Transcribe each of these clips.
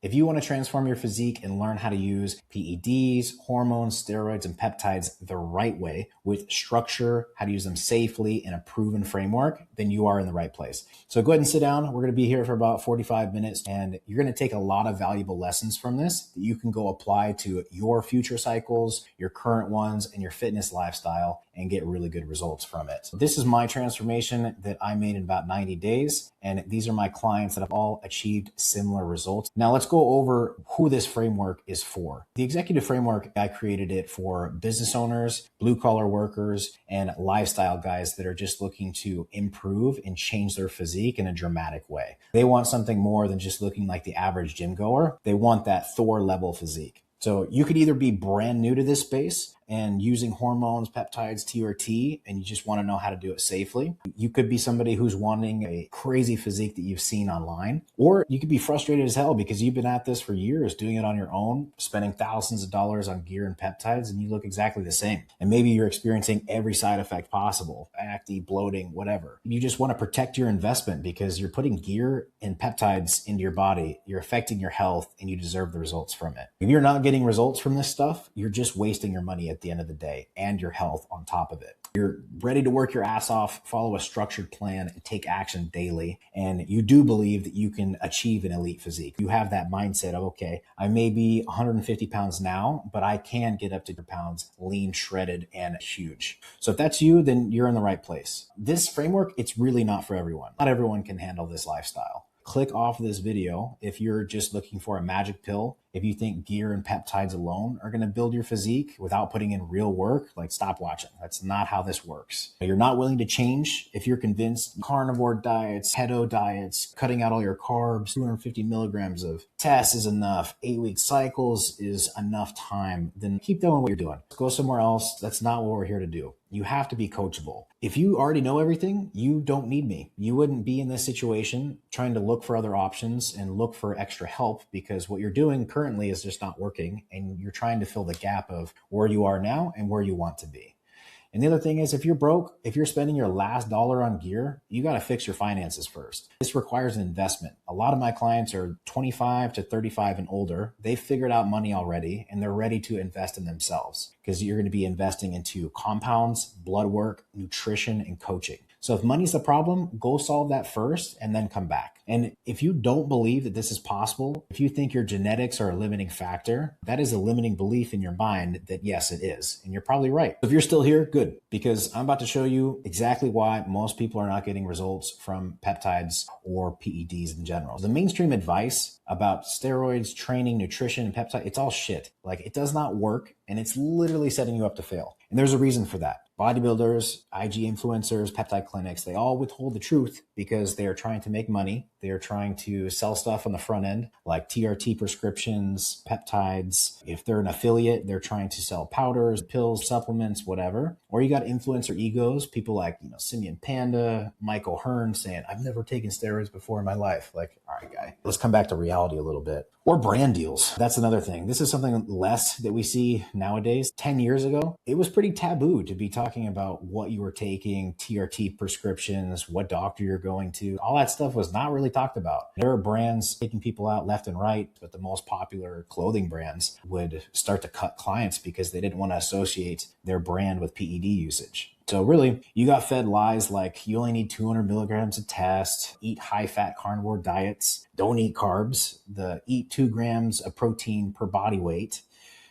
If you want to transform your physique and learn how to use PEDs, hormones, steroids, and peptides the right way with structure, how to use them safely in a proven framework, then you are in the right place. So go ahead and sit down. We're going to be here for about 45 minutes, and you're going to take a lot of valuable lessons from this that you can go apply to your future cycles, your current ones, and your fitness lifestyle, and get really good results from it. So this is my transformation that I made in about 90 days. And these are my clients that have all achieved similar results. Now let's go over who this framework is for. The executive framework, I created it for business owners, blue collar workers, and lifestyle guys that are just looking to improve and change their physique in a dramatic way. They want something more than just looking like the average gym goer. They want that Thor level physique. So you could either be brand new to this space and using hormones, peptides, TRT, and you just want to know how to do it safely. You could be somebody who's wanting a crazy physique that you've seen online, or you could be frustrated as hell because you've been at this for years, doing it on your own, spending thousands of dollars on gear and peptides, and you look exactly the same. And maybe you're experiencing every side effect possible, acne, bloating, whatever. You just want to protect your investment because you're putting gear and peptides into your body, you're affecting your health, and you deserve the results from it. If you're not getting results from this stuff, you're just wasting your money at the end of the day and your health on top of it. You're ready to work your ass off, follow a structured plan, and take action daily. And you do believe that you can achieve an elite physique. You have that mindset of, okay, I may be 150 pounds now, but I can get up to 200 pounds, lean, shredded, and huge. So if that's you, then you're in the right place. This framework, it's really not for everyone. Not everyone can handle this lifestyle. Click off this video if you're just looking for a magic pill. If you think gear and peptides alone are going to build your physique without putting in real work, like stop watching. That's not how this works. You're not willing to change if you're convinced carnivore diets, keto diets, cutting out all your carbs, 250 milligrams of test is enough, 8-week cycles is enough time, then keep doing what you're doing. Go somewhere else. That's not what we're here to do. You have to be coachable. If you already know everything, you don't need me. You wouldn't be in this situation trying to look for other options and look for extra help because what you're doing currently is just not working and you're trying to fill the gap of where you are now and where you want to be. And the other thing is if you're broke, if you're spending your last dollar on gear, you got to fix your finances first. This requires an investment. A lot of my clients are 25 to 35 and older. They've figured out money already and they're ready to invest in themselves because you're going to be investing into compounds, blood work, nutrition, and coaching. So if money's the problem, go solve that first and then come back. And if you don't believe that this is possible, if you think your genetics are a limiting factor, that is a limiting belief in your mind that yes, it is. And you're probably right. If you're still here, good, because I'm about to show you exactly why most people are not getting results from peptides or PEDs in general. The mainstream advice about steroids, training, nutrition, and peptide, it's all shit. Like it does not work and it's literally setting you up to fail. And there's a reason for that. Bodybuilders, IG influencers, peptide clinics, they all withhold the truth because they are trying to make money. They are trying to sell stuff on the front end, like TRT prescriptions, peptides. If they're an affiliate, they're trying to sell powders, pills, supplements, whatever. Or you got influencer egos, people like, Simeon Panda, Michael Hearn saying, I've never taken steroids before in my life. Like, all right, guy, let's come back to reality a little bit. Or brand deals. That's another thing. This is something less that we see nowadays. 10 years ago, it was pretty taboo to be talking about what you were taking, TRT prescriptions, what doctor you're going to. All that stuff was not really talked about. There are brands taking people out left and right, but the most popular clothing brands would start to cut clients because they didn't want to associate their brand with PED usage. So really, you got fed lies like you only need 200 milligrams of test, eat high-fat carnivore diets, don't eat carbs, eat 2 grams of protein per body weight,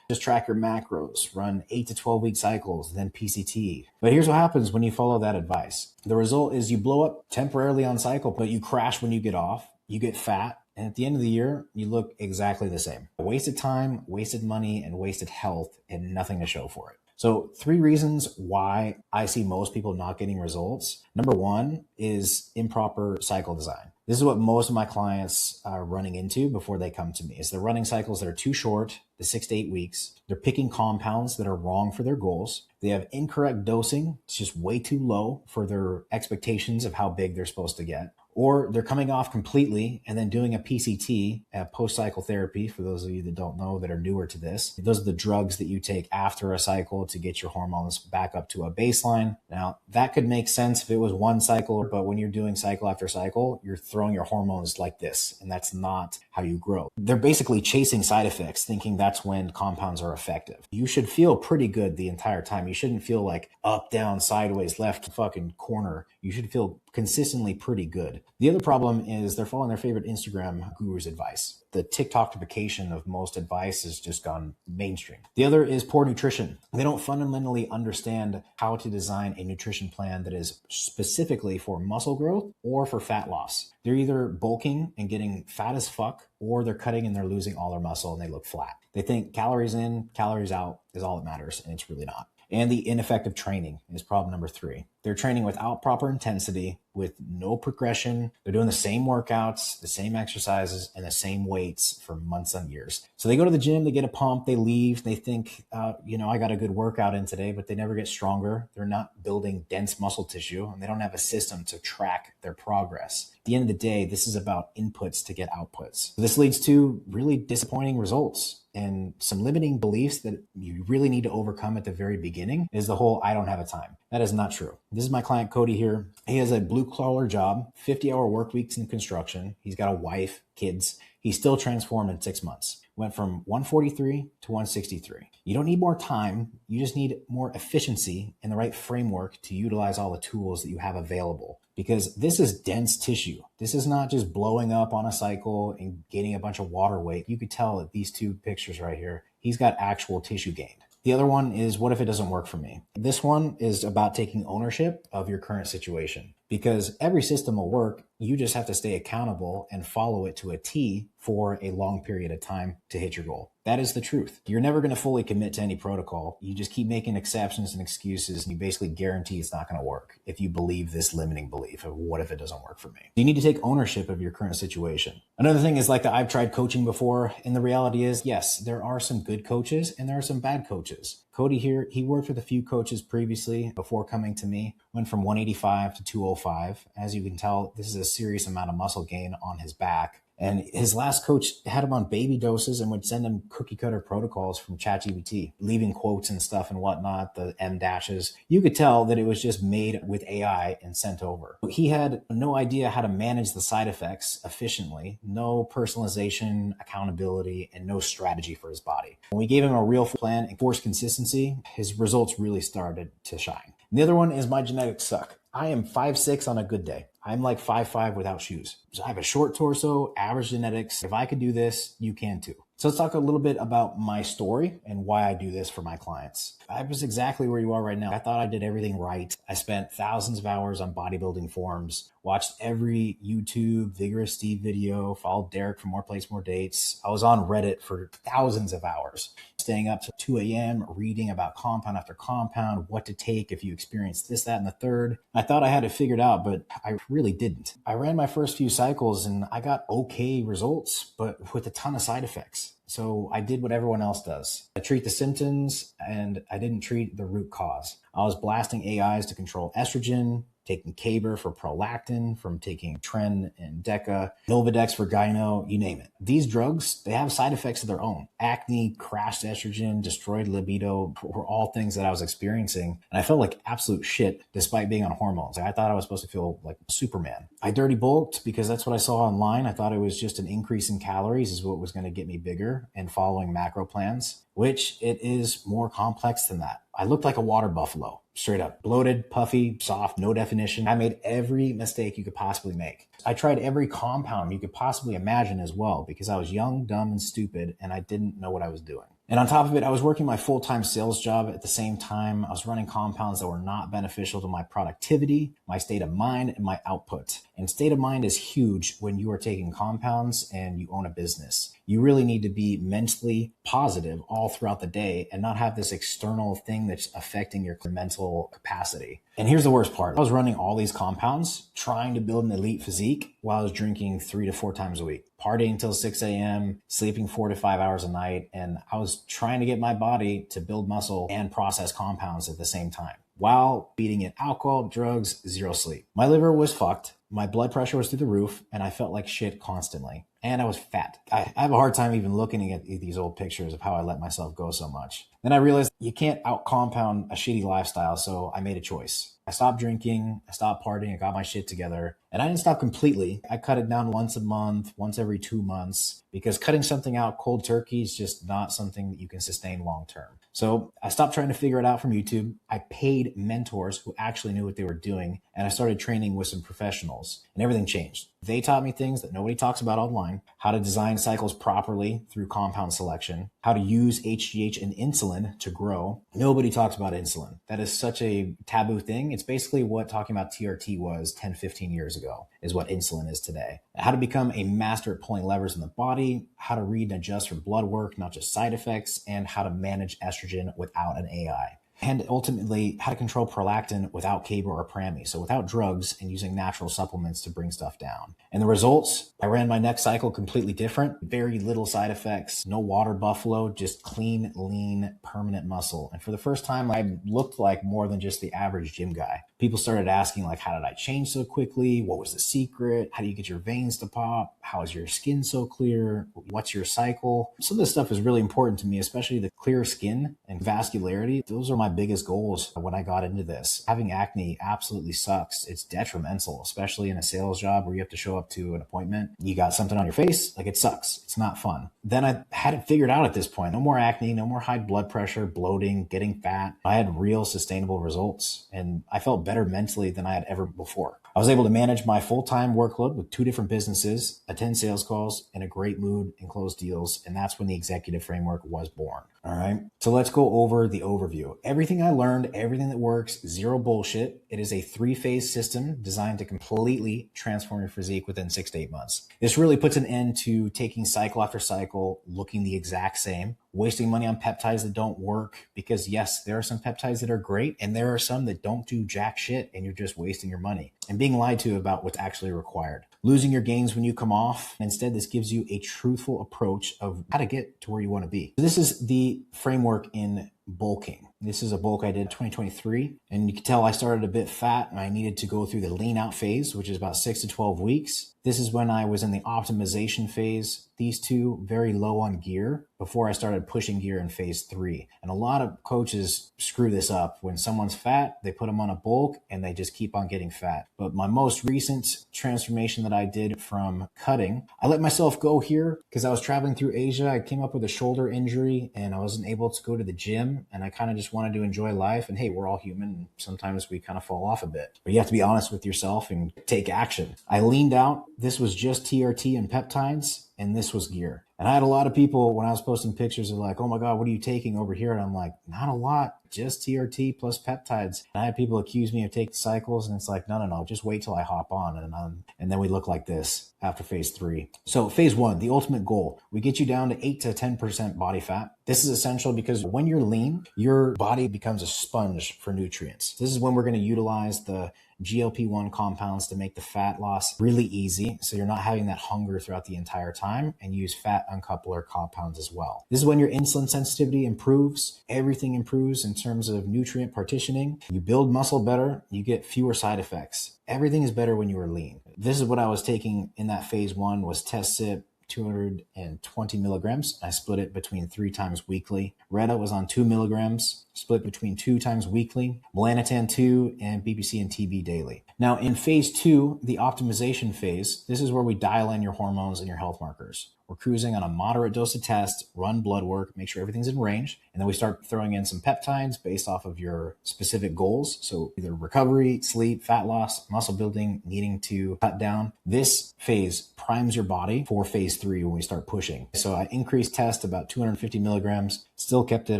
just track your macros, run 8 to 12-week cycles, then PCT. But here's what happens when you follow that advice. The result is you blow up temporarily on cycle, but you crash when you get off, you get fat, and at the end of the year, you look exactly the same. Wasted time, wasted money, and wasted health, and nothing to show for it. So 3 reasons why I see most people not getting results. Number 1 is improper cycle design. This is what most of my clients are running into before they come to me. Is they're running cycles that are too short, the 6 to 8 weeks. They're picking compounds that are wrong for their goals. They have incorrect dosing. It's just way too low for their expectations of how big they're supposed to get. or they're coming off completely and then doing a PCT, post-cycle therapy. For those of you that don't know, that are newer to this, those are the drugs that you take after a cycle to get your hormones back up to a baseline. Now, that could make sense if it was one cycle, but when you're doing cycle after cycle, you're throwing your hormones like this, and that's not how you grow. They're basically chasing side effects, thinking that's when compounds are effective. You should feel pretty good the entire time. You shouldn't feel like up, down, sideways, left, fucking corner. You should feel consistently pretty good. The other problem is they're following their favorite Instagram guru's advice. The TikTokification of most advice has just gone mainstream. The other is poor nutrition. They don't fundamentally understand how to design a nutrition plan that is specifically for muscle growth or for fat loss. They're either bulking and getting fat as fuck, or they're cutting and they're losing all their muscle and they look flat. They think calories in, calories out is all that matters, and it's really not. And the ineffective training is problem number 3. They're training without proper intensity, with no progression. They're doing the same workouts, the same exercises, and the same weights for months and years. So they go to the gym, they get a pump, they leave, they think, I got a good workout in today, but they never get stronger. They're not building dense muscle tissue, and they don't have a system to track their progress. At the end of the day, this is about inputs to get outputs. So this leads to really disappointing results and some limiting beliefs that you really need to overcome at the very beginning. Is the whole I don't have a time. That is not true. This is my client Cody here. He has a blue-collar job, 50-hour work weeks in construction. He's got a wife, kids. He's still transformed in 6 months. Went from 143 to 163. You don't need more time. You just need more efficiency and the right framework to utilize all the tools that you have available. Because this is dense tissue. This is not just blowing up on a cycle and gaining a bunch of water weight. You could tell that these two pictures right here, he's got actual tissue gained. The other one is, what if it doesn't work for me? This one is about taking ownership of your current situation, because every system will work. You just have to stay accountable and follow it to a T for a long period of time to hit your goal. That is the truth. You're never going to fully commit to any protocol. You just keep making exceptions and excuses, and you basically guarantee it's not going to work if you believe this limiting belief of what if it doesn't work for me. You need to take ownership of your current situation. Another thing is like that I've tried coaching before, and the reality is, yes, there are some good coaches and there are some bad coaches. Cody here, he worked with a few coaches previously before coming to me, went from 185 to 205. As you can tell, this is a serious amount of muscle gain on his back. And his last coach had him on baby doses and would send him cookie cutter protocols from ChatGPT, leaving quotes and stuff and whatnot, the M dashes. You could tell that it was just made with AI and sent over. He had no idea how to manage the side effects efficiently, no personalization, accountability, and no strategy for his body. When we gave him a real plan and forced consistency, his results really started to shine. And the other one is my genetics suck. I am 5'6" on a good day. I'm like 5'5" without shoes. So I have a short torso, average genetics. If I could do this, you can too. So let's talk a little bit about my story and why I do this for my clients. I was exactly where you are right now. I thought I did everything right. I spent thousands of hours on bodybuilding forums, watched every YouTube Vigorous Steve video, followed Derek for More Plates, More Dates. I was on Reddit for thousands of hours, staying up to 2 a.m., reading about compound after compound, what to take if you experience this, that, and the third. I thought I had it figured out, but I really didn't. I ran my first few cycles and I got okay results, but with a ton of side effects. So I did what everyone else does. I treat the symptoms and I didn't treat the root cause. I was blasting AIs to control estrogen, taking Caber for prolactin, from taking Tren and Deca, Nolvadex for gyno, you name it. These drugs, they have side effects of their own. Acne, crashed estrogen, destroyed libido were all things that I was experiencing. And I felt like absolute shit despite being on hormones. I thought I was supposed to feel like Superman. I dirty bulked because that's what I saw online. I thought it was just an increase in calories is what was going to get me bigger, and following macro plans, which it is more complex than that. I looked like a water buffalo, straight up. Bloated, puffy, soft, no definition. I made every mistake you could possibly make. I tried every compound you could possibly imagine as well, because I was young, dumb, and stupid, and I didn't know what I was doing. And on top of it, I was working my full-time sales job at the same time. I was running compounds that were not beneficial to my productivity, my state of mind, and my output. And state of mind is huge when you are taking compounds and you own a business. You really need to be mentally positive all throughout the day and not have this external thing that's affecting your mental capacity. And here's the worst part. I was running all these compounds, trying to build an elite physique while I was drinking 3 to 4 times a week, partying until 6 a.m., sleeping 4 to 5 hours a night. And I was trying to get my body to build muscle and process compounds at the same time, while beating it alcohol, drugs, zero sleep. My liver was fucked. My blood pressure was through the roof and I felt like shit constantly. And I was fat. I have a hard time even looking at these old pictures of how I let myself go so much. Then I realized you can't out compound a shitty lifestyle, so I made a choice. I stopped drinking, I stopped partying, I got my shit together. And I didn't stop completely. I cut it down once a month, once every 2 months, because cutting something out cold turkey is just not something that you can sustain long term. So I stopped trying to figure it out from YouTube. I paid mentors who actually knew what they were doing, and I started training with some professionals, and everything changed. They taught me things that nobody talks about online: how to design cycles properly through compound selection, how to use HGH and insulin to grow. Nobody talks about insulin. That is such a taboo thing. It's basically what talking about TRT was 10, 15 years ago, is what insulin is today. How to become a master at pulling levers in the body, how to read and adjust for blood work, not just side effects, and how to manage estrogen without an AI. And ultimately, how to control prolactin without Cabra or Prami. So without drugs and using natural supplements to bring stuff down. And the results, I ran my next cycle completely different. Very little side effects, no water buffalo, just clean, lean, permanent muscle. And for the first time, I looked like more than just the average gym guy. People started asking, like, how did I change so quickly? What was the secret? How do you get your veins to pop? How is your skin so clear? What's your cycle? Some of this stuff is really important to me, especially the clear skin and vascularity. Those are my biggest goals when I got into this. Having acne absolutely sucks. It's detrimental, especially in a sales job where you have to show up to an appointment. You got something on your face, like, it sucks. It's not fun. Then I had it figured out at this point. No more acne, no more high blood pressure, bloating, getting fat. I had real sustainable results, and I felt better mentally than I had ever before. I was able to manage my full-time workload with 2 different businesses, attend sales calls, in a great mood, and close deals. And that's when the executive framework was born. All right. So let's go over the overview. Everything I learned, everything that works, zero bullshit. It is a 3-phase system designed to completely transform your physique within 6 to 8 months. This really puts an end to taking cycle after cycle, looking the exact same, wasting money on peptides that don't work, because yes, there are some peptides that are great and there are some that don't do jack shit and you're just wasting your money and being lied to about what's actually required. Losing your gains when you come off. Instead, this gives you a truthful approach of how to get to where you want to be. So this is the framework in bulking. This is a bulk I did in 2023. And you can tell I started a bit fat and I needed to go through the lean out phase, which is about 6 to 12 weeks. This is when I was in the optimization phase. These two very low on gear before I started pushing gear in phase 3. And a lot of coaches screw this up. When someone's fat, they put them on a bulk and they just keep on getting fat. But my most recent transformation that I did from cutting, I let myself go here because I was traveling through Asia. I came up with a shoulder injury and I wasn't able to go to the gym, and I kind of just wanted to enjoy life. And hey, we're all human, and sometimes we kind of fall off a bit, but you have to be honest with yourself and take action. I leaned out. This was just TRT and peptides, and this was gear. And I had a lot of people, when I was posting pictures, are like, oh my God, what are you taking over here? And I'm like, not a lot, just TRT plus peptides. And I had people accuse me of taking cycles, and it's like, no, just wait till I hop on. And then we look like this after phase 3. So phase 1, the ultimate goal, we get you down to 8 to 10% body fat. This is essential because when you're lean, your body becomes a sponge for nutrients. This is when we're going to utilize the GLP-1 compounds to make the fat loss really easy, so you're not having that hunger throughout the entire time, and use fat uncoupler compounds as well. This is when your insulin sensitivity improves. Everything improves in terms of nutrient partitioning. You build muscle better, you get fewer side effects. Everything is better when you are lean. This is what I was taking in that phase 1 was test sip 220 milligrams. I split it between 3 times weekly. Retta was on 2 milligrams, split between 2 times weekly. Melanotan 2 and BPC and TB daily. Now in phase 2, the optimization phase, this is where we dial in your hormones and your health markers. We're cruising on a moderate dose of test, run blood work, make sure everything's in range. And then we start throwing in some peptides based off of your specific goals. So either recovery, sleep, fat loss, muscle building, needing to cut down. This phase primes your body for phase 3 when we start pushing. So I increased test about 250 milligrams, still kept it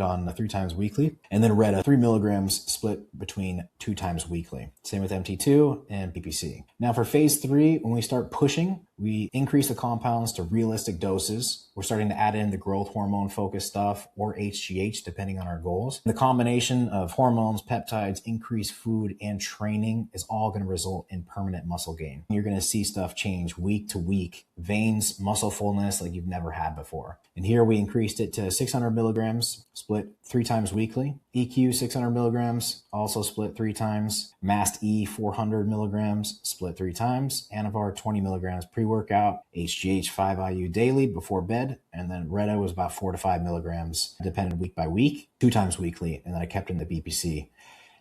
on 3 times weekly. And then Retta 3 milligrams split between 2 times weekly. Same with MT2 and BPC. Now for phase 3, when we start pushing, we increase the compounds to realistic doses. We're starting to add in the growth hormone focused stuff or HGH depending on our goals. The combination of hormones, peptides, increased food, and training is all going to result in permanent muscle gain. You're going to see stuff change week to week, veins, muscle fullness like you've never had before. And here we increased it to 600 milligrams, split 3 times weekly. EQ 600 milligrams, also split 3 times. Mast E 400 milligrams, split 3 times. Anavar 20 milligrams pre-workout. HGH 5 IU daily before bed. And then Retta was about 4 to 5 milligrams, depending week by week, 2 times weekly. And then I kept in the BPC.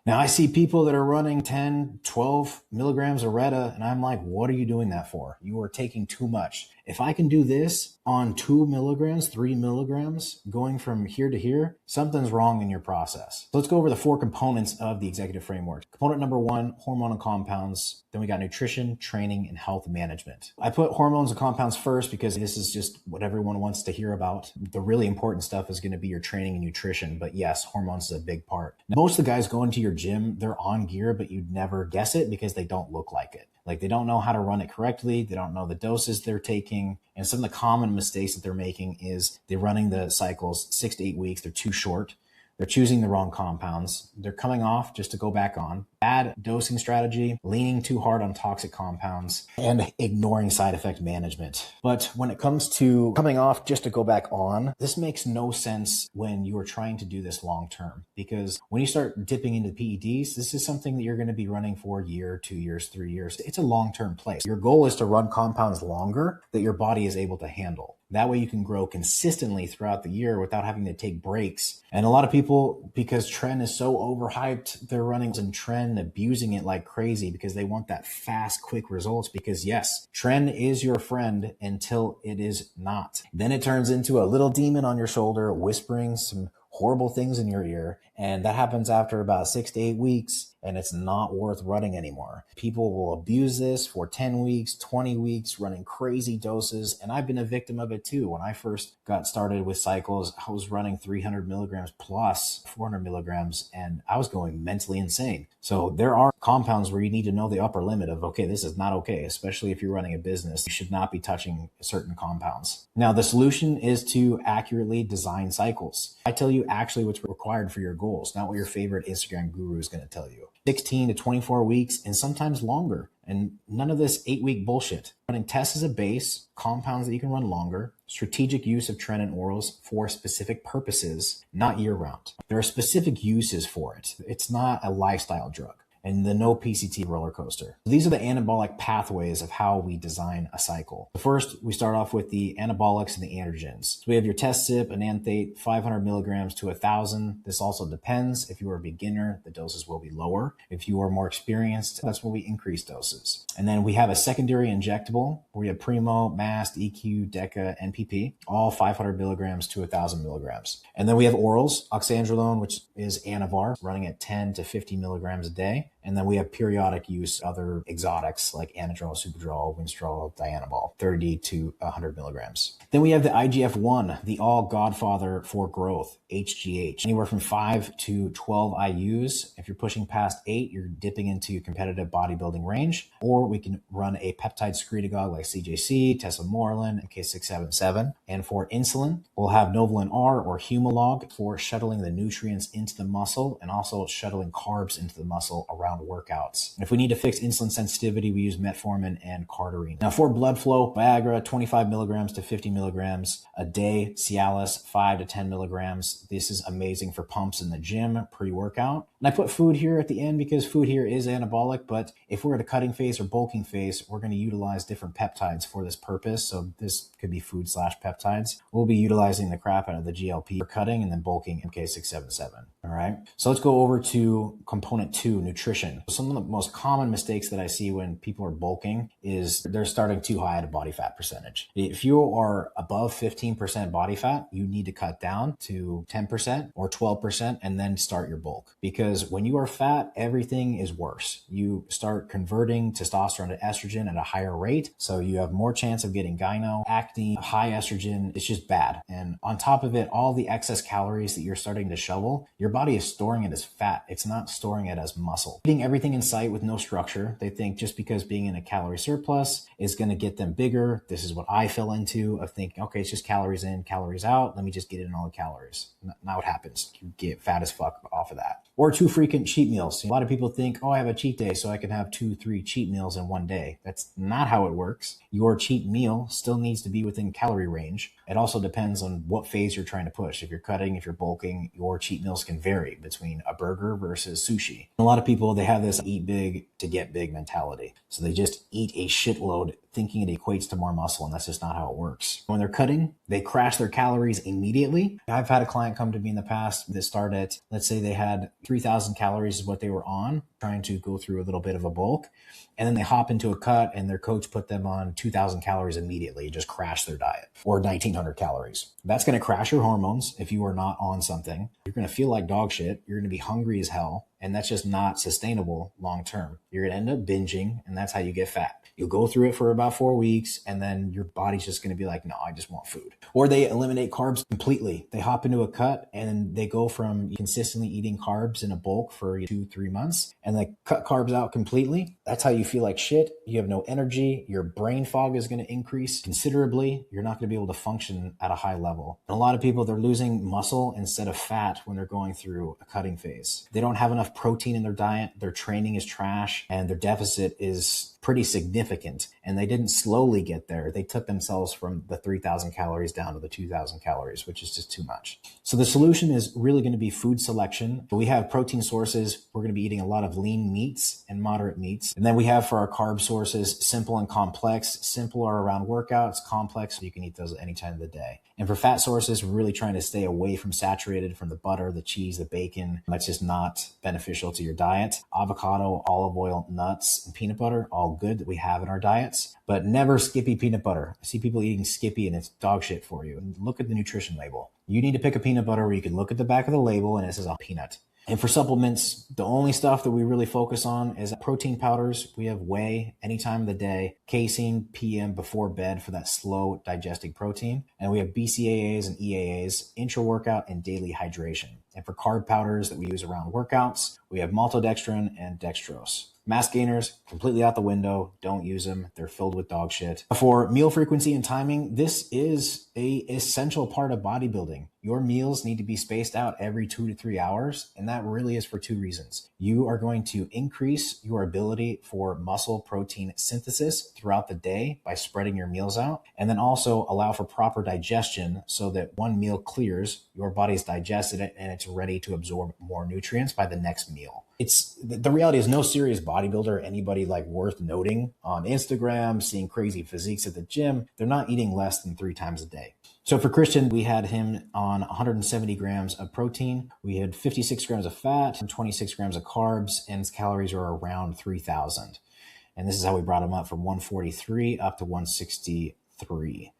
Now I see people that are running 10, 12 milligrams of Retta, and I'm like, what are you doing that for? You are taking too much. If I can do this on 2 milligrams, 3 milligrams, going from here to here, something's wrong in your process. So let's go over the 4 components of the executive framework. Component number 1, hormone and compounds. Then we got nutrition, training, and health management. I put hormones and compounds first because this is just what everyone wants to hear about. The really important stuff is going to be your training and nutrition. But yes, hormones is a big part. Now, most of the guys go into your gym, they're on gear, but you'd never guess it because they don't look like it. Like they don't know how to run it correctly. They don't know the doses they're taking. And some of the common mistakes that they're making is they're running the cycles 6 to 8 weeks. They're too short. They're choosing the wrong compounds. They're coming off just to go back on. Bad dosing strategy, leaning too hard on toxic compounds, and ignoring side effect management. But when it comes to coming off just to go back on, this makes no sense when you are trying to do this long term. Because when you start dipping into PEDs, this is something that you're going to be running for a year, 2 years, 3 years. It's a long-term play. Your goal is to run compounds longer that your body is able to handle. That way you can grow consistently throughout the year without having to take breaks. And a lot of people, because Tren is so overhyped, they're running in Tren, abusing it like crazy because they want that fast, quick results. Because yes, Tren is your friend until it is not. Then it turns into a little demon on your shoulder, whispering some horrible things in your ear. And that happens after about 6 to 8 weeks, and it's not worth running anymore. People will abuse this for 10 weeks, 20 weeks, running crazy doses. And I've been a victim of it too. When I first got started with cycles, I was running 300 milligrams plus 400 milligrams, and I was going mentally insane. So there are compounds where you need to know the upper limit of, okay, this is not okay, especially if you're running a business. You should not be touching certain compounds. Now, the solution is to accurately design cycles. I tell you actually what's required for your goals, not what your favorite Instagram guru is going to tell you. 16 to 24 weeks and sometimes longer. And none of this 8-week bullshit. Running tests as a base, compounds that you can run longer, strategic use of Tren and orals for specific purposes, not year round. There are specific uses for it. It's not a lifestyle drug. And the no PCT roller coaster. These are the anabolic pathways of how we design a cycle. First, we start off with the anabolics and the androgens. So we have your test sip, enanthate, 500 milligrams to 1,000. This also depends. If you are a beginner, the doses will be lower. If you are more experienced, that's when we increase doses. And then we have a secondary injectable where we have Primo, Mast, EQ, Deca, NPP, all 500 milligrams to 1,000 milligrams. And then we have orals, oxandrolone, which is Anavar, running at 10 to 50 milligrams a day. And then we have periodic use, other exotics like Anadrol, Superdrol, Winstrol, Dianabol, 30 to 100 milligrams. Then we have the IGF-1, the all godfather for growth, HGH, anywhere from 5 to 12 IUs. If you're pushing past 8, you're dipping into competitive bodybuilding range. Or we can run a peptide secretagogue like CJC, Tesamorelin, MK677. And for insulin, we'll have Novolin R or Humalog for shuttling the nutrients into the muscle and also shuttling carbs into the muscle around workouts. And if we need to fix insulin sensitivity, we use metformin and cardarine. Now for blood flow, Viagra, 25 milligrams to 50 milligrams a day. Cialis, 5 to 10 milligrams. This is amazing for pumps in the gym, pre-workout. And I put food here at the end because food here is anabolic, but if we're at a cutting phase or bulking phase, we're going to utilize different peptides for this purpose. So this could be food / peptides. We'll be utilizing the crap out of the GLP for cutting and then bulking MK677. All right. So let's go over to component 2, nutrition. Some of the most common mistakes that I see when people are bulking is they're starting too high at a body fat percentage. If you are above 15% body fat, you need to cut down to 10% or 12% and then start your bulk. Because when you are fat, everything is worse. You start converting testosterone to estrogen at a higher rate. So you have more chance of getting gyno, acne, high estrogen. It's just bad. And on top of it, all the excess calories that you're starting to shovel, your body is storing it as fat. It's not storing it as muscle. Eating everything in sight with no structure. They think just because being in a calorie surplus is going to get them bigger. This is what I fell into of thinking, okay, it's just calories in, calories out. Let me just get in all the calories. Not what happens. You get fat as fuck off of that. Or too frequent cheat meals. A lot of people think, oh, I have a cheat day, so I can have 2-3 cheat meals in one day. That's not how it works. Your cheat meal still needs to be within calorie range. It also depends on what phase you're trying to push. If you're cutting, if you're bulking, your cheat meals can vary between a burger versus sushi. A lot of people, they have this eat big to get big mentality. So they just eat a shitload thinking it equates to more muscle, and that's just not how it works. When they're cutting, they crash their calories immediately. I've had a client come to me in the past that started, let's say they had 3,000 calories is what they were on, trying to go through a little bit of a bulk. And then they hop into a cut and their coach put them on 2,000 calories immediately, just crash their diet, or 1,900 calories. That's going to crash your hormones if you are not on something. You're going to feel like dog shit. You're going to be hungry as hell. And that's just not sustainable long term. You're going to end up binging, and that's how you get fat. You'll go through it for about 4 weeks, and then your body's just going to be like, no, I just want food. Or they eliminate carbs completely. They hop into a cut and they go from consistently eating carbs in a bulk for 2-3 months, and they cut carbs out completely. That's how you feel like shit. You have no energy. Your brain fog is going to increase considerably. You're not going to be able to function at a high level. And a lot of people, they're losing muscle instead of fat when they're going through a cutting phase. They don't have enough protein in their diet. Their training is trash, and their deficit is pretty significant. And they didn't slowly get there. They took themselves from the 3,000 calories down to the 2,000 calories, which is just too much. So the solution is really going to be food selection. We have protein sources. We're going to be eating a lot of lean meats and moderate meats. And then we have for our carb sources, simple and complex. Simple are around workouts, complex, so you can eat those at any time of the day. And for fat sources, we're really trying to stay away from saturated, from the butter, the cheese, the bacon. That's just not beneficial to your diet. Avocado, olive oil, nuts, and peanut butter, all good that we have in our diets, but never Skippy peanut butter. I see people eating Skippy and it's dog shit for you. And look at the nutrition label. You need to pick a peanut butter where you can look at the back of the label and it says a peanut. And for supplements, the only stuff that we really focus on is protein powders. We have whey any time of the day, casein PM before bed for that slow digesting protein. And we have BCAAs and EAAs, intra-workout and daily hydration. And for carb powders that we use around workouts, we have maltodextrin and dextrose. Mass gainers, completely out the window. Don't use them. They're filled with dog shit. For meal frequency and timing, this is an essential part of bodybuilding. Your meals need to be spaced out every 2 to 3 hours, and that really is for 2 reasons. You are going to increase your ability for muscle protein synthesis throughout the day by spreading your meals out, and then also allow for proper digestion so that one meal clears, your body's digested it, and it's ready to absorb more nutrients by the next meal. The reality is no serious bodybuilder, anybody like worth noting on Instagram, seeing crazy physiques at the gym, they're not eating less than 3 times a day. So for Christian, we had him on 170 grams of protein. We had 56 grams of fat and 26 grams of carbs, and his calories are around 3,000. And this is how we brought him up from 143 up to 163.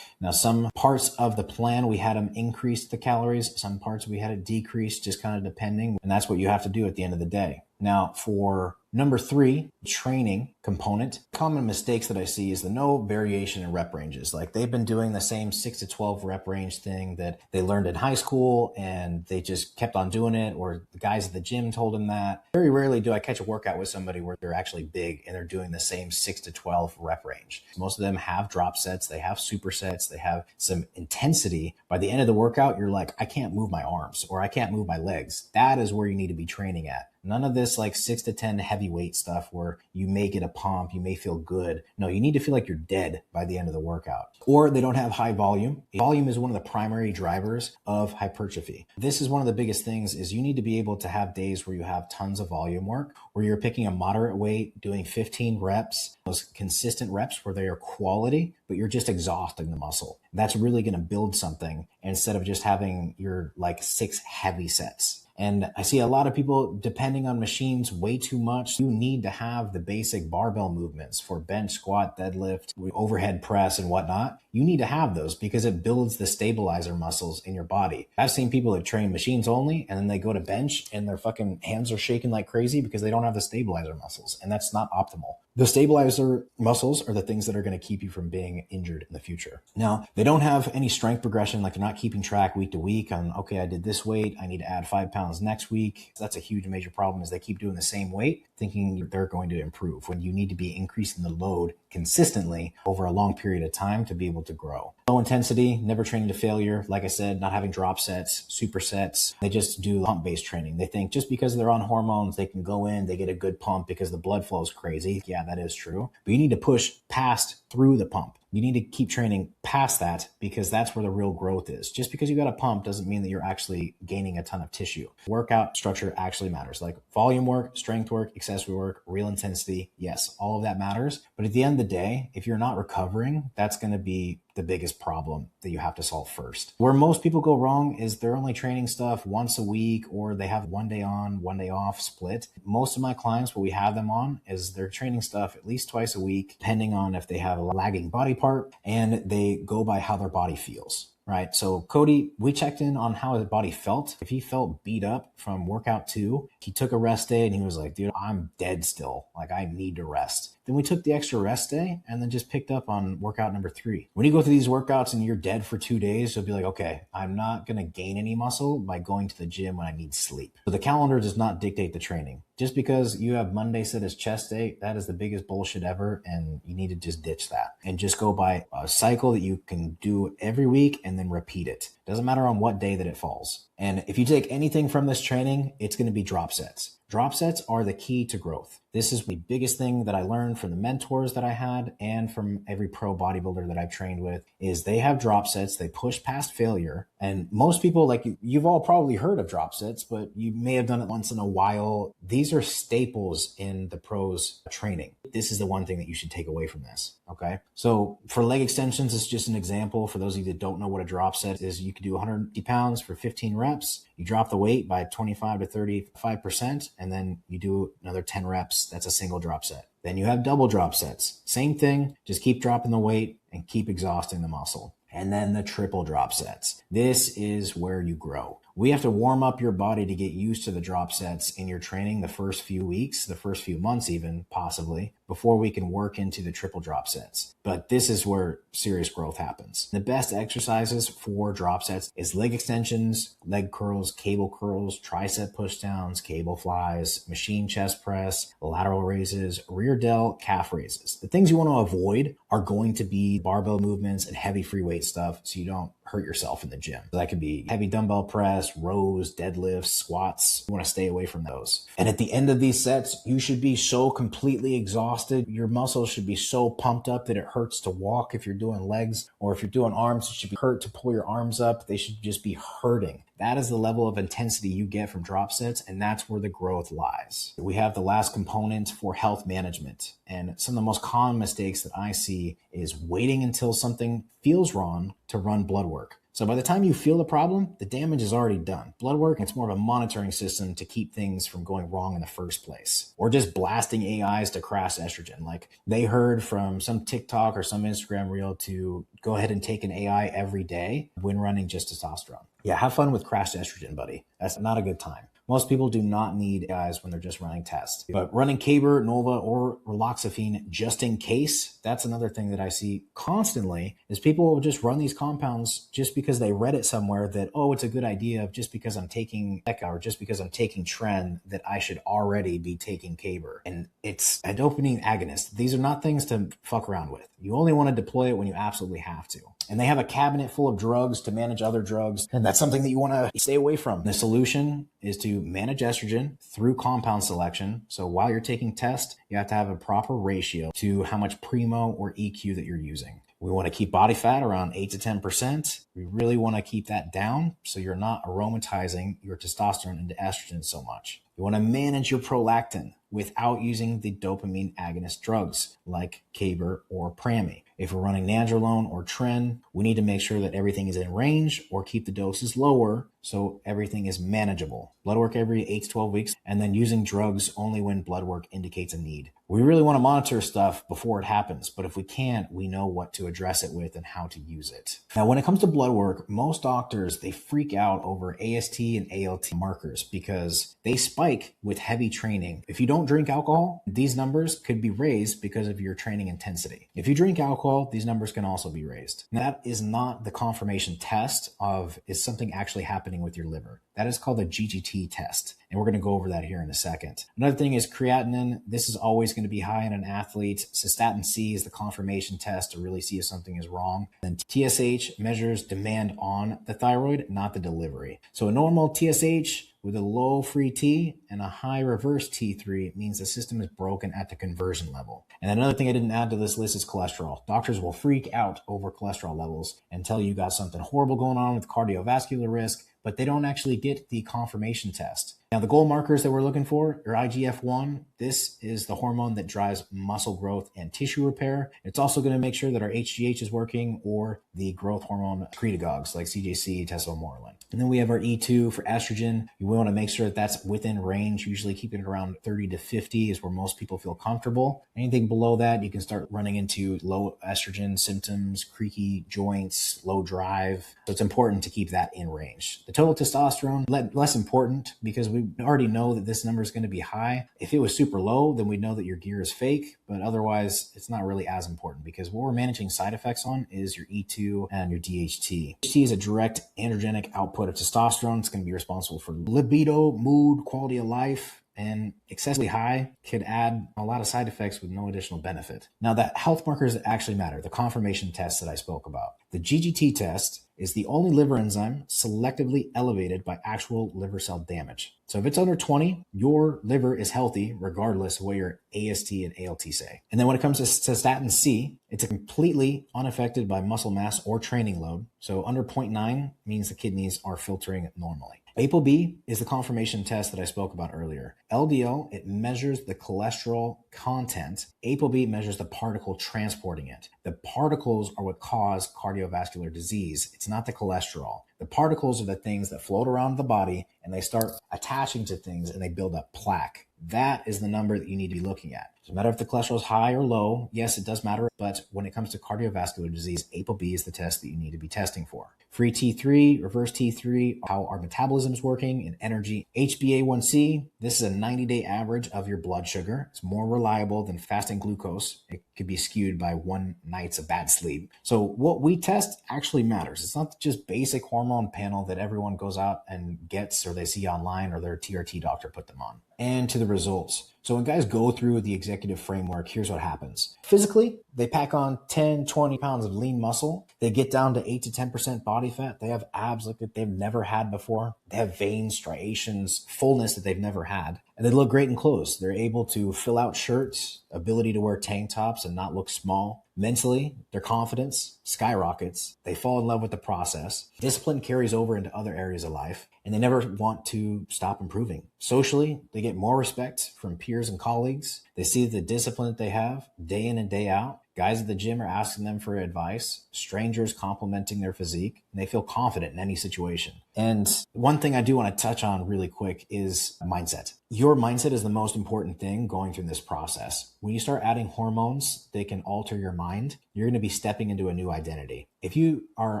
Now, some parts of the plan, we had him increase the calories. Some parts we had it decrease, just kind of depending. And that's what you have to do at the end of the day. Now, for number 3, training component, common mistakes that I see is the no variation in rep ranges. Like they've been doing the same 6 to 12 rep range thing that they learned in high school and they just kept on doing it, or the guys at the gym told them that. Very rarely do I catch a workout with somebody where they're actually big and they're doing the same 6 to 12 rep range. Most of them have drop sets, they have supersets, they have some intensity. By the end of the workout, you're like, I can't move my arms or I can't move my legs. That is where you need to be training at. None of this like 6 to 10 heavyweight stuff where you may get a pump, you may feel good. No, you need to feel like you're dead by the end of the workout. Or they don't have high volume. Volume is one of the primary drivers of hypertrophy. This is one of the biggest things is you need to be able to have days where you have tons of volume work, where you're picking a moderate weight, doing 15 reps, those consistent reps where they are quality, but you're just exhausting the muscle. That's really going to build something instead of just having your like 6 heavy sets. And I see a lot of people depending on machines way too much. You need to have the basic barbell movements for bench, squat, deadlift, overhead press, and whatnot. You need to have those because it builds the stabilizer muscles in your body. I've seen people that train machines only, and then they go to bench and their fucking hands are shaking like crazy because they don't have the stabilizer muscles, and that's not optimal. The stabilizer muscles are the things that are going to keep you from being injured in the future. Now, they don't have any strength progression, like they're not keeping track week to week on, okay, I did this weight, I need to add 5 pounds next week. That's a huge major problem is they keep doing the same weight, thinking they're going to improve when you need to be increasing the load consistently over a long period of time to be able to grow. Low intensity, never training to failure. Like I said, not having drop sets, supersets. They just do pump-based training. They think just because they're on hormones, they can go in, they get a good pump because the blood flow is crazy. Yeah, that is true. But you need to push past through the pump. You need to keep training past that because that's where the real growth is. Just because you got a pump doesn't mean that you're actually gaining a ton of tissue. Workout structure actually matters. Like volume work, strength work, accessory work, real intensity. Yes, all of that matters. But at the end of the day, if you're not recovering, that's going to be the biggest problem that you have to solve first. Where most people go wrong is they're only training stuff once a week, or they have 1 day on, 1 day off split. Most of my clients, what we have them on is they're training stuff at least twice a week, depending on if they have a lagging body part, and they go by how their body feels. Right. So Cody, we checked in on how his body felt. If he felt beat up from workout 2, he took a rest day and he was like, dude, I'm dead still. Like I need to rest. Then we took the extra rest day and then just picked up on workout number 3. When you go through these workouts and you're dead for 2 days, you'll be like, okay, I'm not going to gain any muscle by going to the gym when I need sleep. So the calendar does not dictate the training. Just because you have Monday set as chest day, that is the biggest bullshit ever. And you need to just ditch that and just go by a cycle that you can do every week and then repeat it. Doesn't matter on what day that it falls. And if you take anything from this training, it's going to be drop sets. Drop sets are the key to growth. This is the biggest thing that I learned from the mentors that I had and from every pro bodybuilder that I've trained with is they have drop sets. They push past failure. And most people, like you've all probably heard of drop sets, but you may have done it once in a while. These are staples in the pros training. This is the one thing that you should take away from this. Okay. So for leg extensions, it's just an example. For those of you that don't know what a drop set is, you could do 150 pounds for 15 reps. You drop the weight by 25 to 35%, and then you do another 10 reps. That's a single drop set. Then you have double drop sets. Same thing. Just keep dropping the weight and keep exhausting the muscle. And then the triple drop sets. This is where you grow. We have to warm up your body to get used to the drop sets in your training the first few weeks, the first few months even, possibly, before we can work into the triple drop sets. But this is where serious growth happens. The best exercises for drop sets is leg extensions, leg curls, cable curls, tricep pushdowns, cable flies, machine chest press, lateral raises, rear delt, calf raises. The things you want to avoid are going to be barbell movements and heavy free weight stuff so you don't hurt yourself in the gym. So that could be heavy dumbbell press, rows, deadlifts, squats. You want to stay away from those. And at the end of these sets, you should be so completely exhausted. Your muscles should be so pumped up that it hurts to walk if you're doing legs, or if you're doing arms, it should be hurt to pull your arms up. They should just be hurting. That is the level of intensity you get from drop sets, and that's where the growth lies. We have the last component for health management. And some of the most common mistakes that I see is waiting until something feels wrong to run blood work. So by the time you feel the problem, the damage is already done. Blood work, it's more of a monitoring system to keep things from going wrong in the first place. Or just blasting AIs to crash estrogen. Like they heard from some TikTok or some Instagram reel to go ahead and take an AI every day when running just testosterone. Yeah, have fun with crashed estrogen, buddy. That's not a good time. Most people do not need AIs when they're just running tests. But running Caber, Nova, or Raloxifene just in case, that's another thing that I see constantly is people will just run these compounds just because they read it somewhere that, oh, it's a good idea just because I'm taking Eka or just because I'm taking Tren that I should already be taking Caber. And it's a dopamine agonist. These are not things to fuck around with. You only want to deploy it when you absolutely have to. And they have a cabinet full of drugs to manage other drugs. And that's something that you want to stay away from. The solution is to manage estrogen through compound selection. So while you're taking tests, you have to have a proper ratio to how much Primo or EQ that you're using. We want to keep body fat around 8 to 10%. We really want to keep that down so you're not aromatizing your testosterone into estrogen so much. You want to manage your prolactin without using the dopamine agonist drugs like Caber or Prami. If we're running Nandrolone or Tren, we need to make sure that everything is in range or keep the doses lower so everything is manageable. Blood work every 8 to 12 weeks, and then using drugs only when blood work indicates a need. We really want to monitor stuff before it happens, but if we can't, we know what to address it with and how to use it. Now, when it comes to blood work, most doctors, they freak out over AST and ALT markers because they spike with heavy training. If you don't drink alcohol, these numbers could be raised because of your training intensity. If you drink alcohol, these numbers can also be raised. Now, that is not the confirmation test of is something actually happening with your liver. That is called a GGT test. And we're going to go over that here in a second. Another thing is creatinine. This is always going to be high in an athlete. Cystatin C is the confirmation test to really see if something is wrong. And TSH measures demand on the thyroid, not the delivery. So a normal TSH With a low free T and a high reverse T3, it means the system is broken at the conversion level. And another thing I didn't add to this list is cholesterol. Doctors will freak out over cholesterol levels and tell you got something horrible going on with cardiovascular risk, but they don't actually get the confirmation test. Now, the goal markers that we're looking for are IGF-1. This is the hormone that drives muscle growth and tissue repair. It's also going to make sure that our HGH is working, or the growth hormone secretagogues like CJC, testosterone. And then we have our E2 for estrogen. We want to make sure that that's within range. Usually keeping it around 30 to 50 is where most people feel comfortable. Anything below that, you can start running into low estrogen symptoms, creaky joints, low drive. So it's important to keep that in range. The total testosterone, less important, because we already know that this number is going to be high. If it was super low, then we'd know that your gear is fake, but otherwise it's not really as important, because what we're managing side effects on is your E2 and your DHT. DHT is a direct androgenic output of testosterone. It's going to be responsible for libido, mood, quality of life, and excessively high could add a lot of side effects with no additional benefit. Now, the health markers that actually matter, the confirmation tests that I spoke about. The GGT test is the only liver enzyme selectively elevated by actual liver cell damage. So if it's under 20, your liver is healthy regardless of what your AST and ALT say. And then when it comes to cystatin C, it's completely unaffected by muscle mass or training load. So under 0.9 means the kidneys are filtering normally. ApoB is the confirmation test that I spoke about earlier. LDL, it measures the cholesterol content. ApoB measures the particle transporting it. The particles are what cause cardiovascular disease. It's not the cholesterol. The particles are the things that float around the body and they start attaching to things and they build up plaque. That is the number that you need to be looking at. Doesn't matter if the cholesterol is high or low. Yes, it does matter. But when it comes to cardiovascular disease, ApoB is the test that you need to be testing for. Free T3, reverse T3, how our metabolism is working and energy. HbA1c, this is a 90-day average of your blood sugar. It's more reliable than fasting glucose. It could be skewed by one night's of bad sleep. So what we test actually matters. It's not just basic hormone panel that everyone goes out and gets or they see online or their TRT doctor put them on. And to the results. So when guys go through the executive framework, here's what happens. Physically, they pack on 10, 20 pounds of lean muscle. They get down to 8 to 10% body fat. They have abs like that they've never had before. They have veins, striations, fullness that they've never had. And they look great in clothes. They're able to fill out shirts, ability to wear tank tops and not look small. Mentally, their confidence skyrockets. They fall in love with the process. Discipline carries over into other areas of life, and they never want to stop improving. Socially, they get more respect from peers and colleagues. They see the discipline that they have day in and day out. Guys at the gym are asking them for advice, strangers complimenting their physique, and they feel confident in any situation. And one thing I do want to touch on really quick is mindset. Your mindset is the most important thing going through this process. When you start adding hormones, they can alter your mind. You're going to be stepping into a new identity. If you are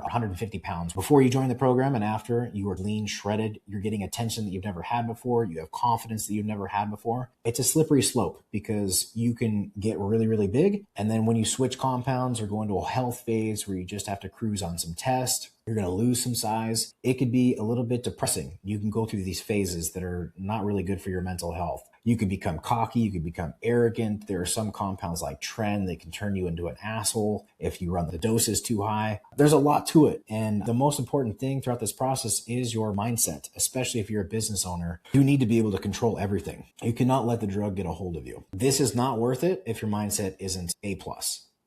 150 pounds before you join the program and after, you are lean, shredded, you're getting attention that you've never had before, you have confidence that you've never had before, it's a slippery slope because you can get really, really big. And then when you switch compounds or go into a health phase where you just have to cruise on some tests, you're going to lose some size. It could be a little bit depressing. You can go through these phases that are not really good for your mental health. You could become cocky. You could become arrogant. There are some compounds like Tren that can turn you into an asshole if you run the doses too high. There's a lot to it. And the most important thing throughout this process is your mindset, especially if you're a business owner. You need to be able to control everything. You cannot let the drug get a hold of you. This is not worth it if your mindset isn't A+.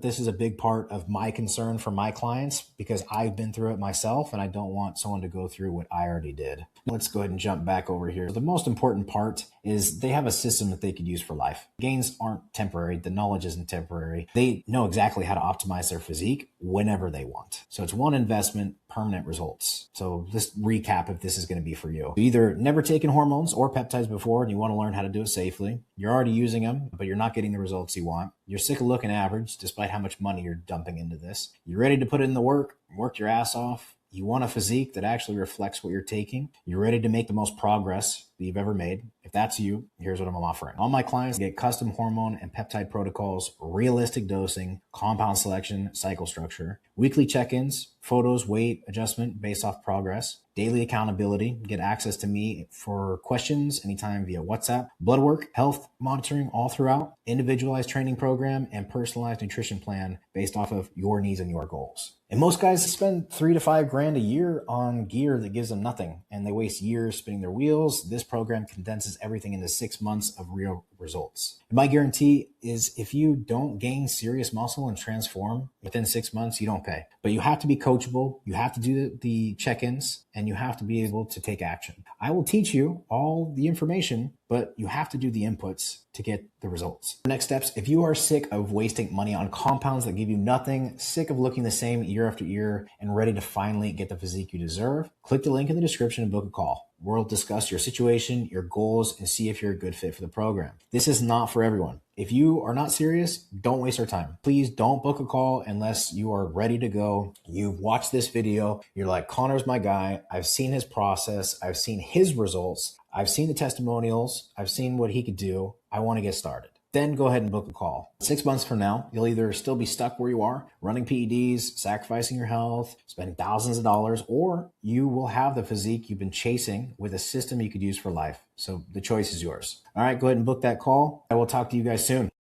This is a big part of my concern for my clients because I've been through it myself and I don't want someone to go through what I already did. Let's go ahead and jump back over here. The most important part is they have a system that they could use for life. Gains aren't temporary. The knowledge isn't temporary. They know exactly how to optimize their physique whenever they want. So it's one investment, permanent results. So let's recap if this is going to be for you. Either never taken hormones or peptides before and you want to learn how to do it safely. You're already using them, but you're not getting the results you want. You're sick of looking average despite how much money you're dumping into this. You're ready to put in the work your ass off. You want a physique that actually reflects what you're taking. You're ready to make the most progress that you've ever made. If that's you, here's what I'm offering. All my clients get custom hormone and peptide protocols, realistic dosing, compound selection, cycle structure, weekly check-ins, photos, weight adjustment based off progress, daily accountability, get access to me for questions anytime via WhatsApp, blood work, health monitoring all throughout, individualized training program, and personalized nutrition plan based off of your needs and your goals. And most guys spend $3 to $5 grand a year on gear that gives them nothing, and they waste years spinning their wheels. This program condenses everything into 6 months of real results. And my guarantee is if you don't gain serious muscle and transform within 6 months, you don't pay. But you have to be coachable, you have to do the check-ins, and you have to be able to take action. I will teach you all the information, but you have to do the inputs to get the results. Next steps, if you are sick of wasting money on compounds that give you nothing, sick of looking the same year after year, and ready to finally get the physique you deserve, click the link in the description and book a call. We'll discuss your situation, your goals, and see if you're a good fit for the program. This is not for everyone. If you are not serious, don't waste our time. Please don't book a call unless you are ready to go. You've watched this video. You're like, Connor's my guy. I've seen his process. I've seen his results. I've seen the testimonials. I've seen what he could do. I want to get started. Then go ahead and book a call. 6 months from now, you'll either still be stuck where you are, running PEDs, sacrificing your health, spending thousands of dollars, or you will have the physique you've been chasing with a system you could use for life. So the choice is yours. All right, go ahead and book that call. I will talk to you guys soon.